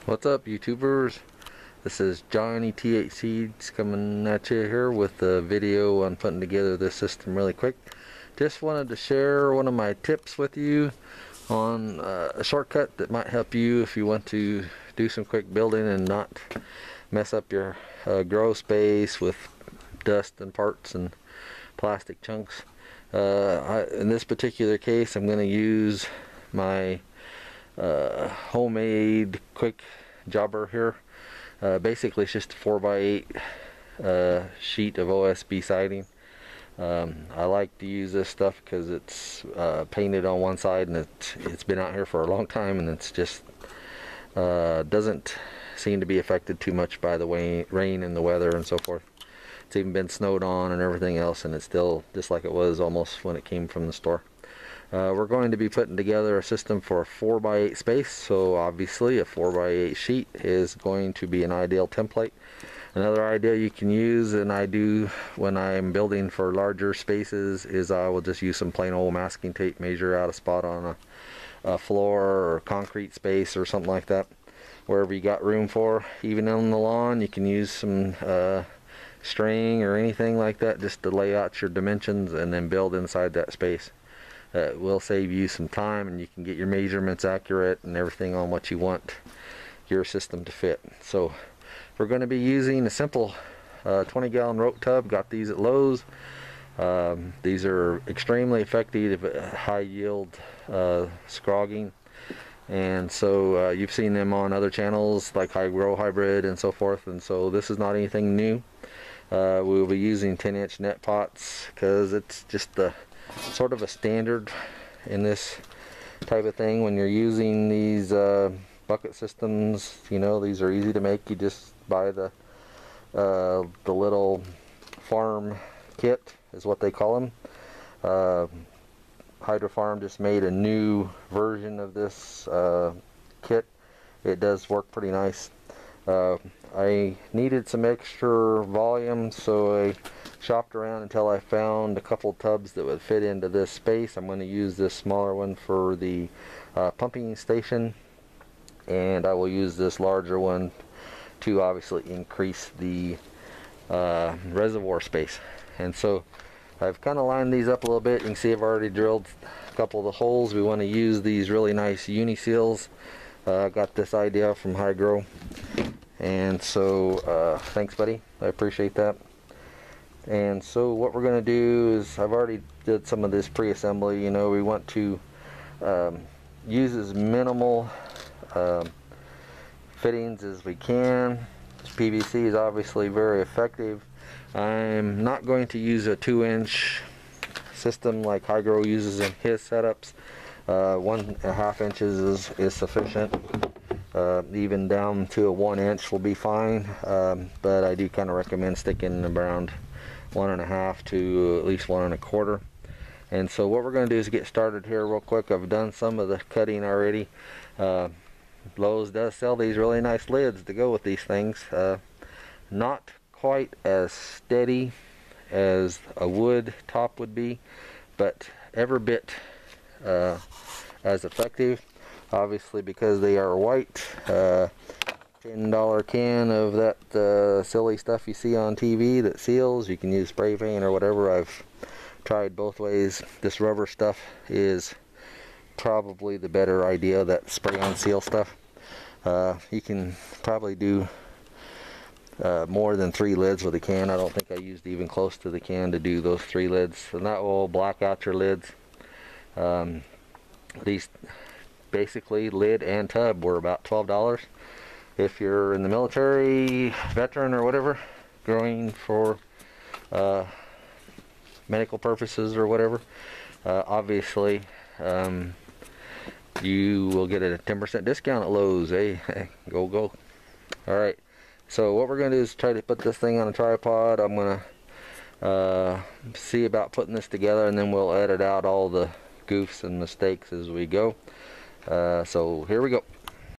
What's up, YouTubers? This is JOHNNYTHCEEDS coming at you here with a video on putting together this system really quick. Just wanted to share one of my tips with you on a shortcut that might help you if you want to do some quick building and not mess up your grow space with dust and parts and plastic chunks. In this particular case, I'm going to use my homemade quick jobber here. Basically it's just a 4x8 sheet of OSB siding. I like to use this stuff because it's painted on one side and it's been out here for a long time, and it's just doesn't seem to be affected too much by the rain and the weather and so forth. It's even been snowed on and everything else, and it's still just like it was almost when it came from the store. We're going to be putting together a system for a 4x8 space, so obviously a 4x8 sheet is going to be an ideal template. Another idea you can use, and I do when I'm building for larger spaces, is I will just use some plain old masking tape, measure out a spot on a floor or concrete space or something like that, wherever you got room for. Even on the lawn, you can use some string or anything like that just to lay out your dimensions and then build inside that space. It will save you some time, and you can get your measurements accurate and everything on what you want your system to fit. So we're going to be using a simple 20-gallon rope tub. Got these at Lowe's. These are extremely effective at high yield scrogging, and so you've seen them on other channels like High Grow Hybrid and so forth, and so this is not anything new. We'll be using 10-inch net pots because it's just the sort of a standard in this type of thing. When you're using these bucket systems, you know, these are easy to make. You just buy the little farm kit is what they call them. Hydro Farm just made a new version of this kit. It does work pretty nice. I needed some extra volume, so I shopped around until I found a couple tubs that would fit into this space. I'm going to use this smaller one for the pumping station, and I will use this larger one to obviously increase the reservoir space. And so I've kind of lined these up a little bit. You can see I've already drilled a couple of the holes. We want to use these really nice uni seals. I got this idea from High Grow, and so thanks, buddy, I appreciate that. And so what we're going to do is, I've already did some of this pre-assembly. You know, we want to use as minimal fittings as we can. PVC is obviously very effective. I'm not going to use a 2-inch system like High Grow uses in his setups. 1.5 inches is sufficient. Even down to a 1 inch will be fine, but I do kind of recommend sticking around 1.5 to at least 1.25. And so what we're going to do is get started here real quick. I've done some of the cutting already. Lowe's does sell these really nice lids to go with these things. Not quite as steady as a wood top would be, but every bit as effective. Obviously, because they are white. $10 can of that silly stuff you see on TV that seals. You can use spray paint or whatever. I've tried both ways. This rubber stuff is probably the better idea, that spray on seal stuff. You can probably do more than 3 lids with a can. I don't think I used even close to the can to do those 3 lids, and that will black out your lids. These basically, lid and tub, were about $12. If you're in the military, veteran or whatever, growing for medical purposes or whatever, obviously you will get a 10% discount at Lowe's. Hey, go. Alright, so what we're going to do is try to put this thing on a tripod. I'm going to see about putting this together, and then we'll edit out all the goofs and mistakes as we go. So here we go.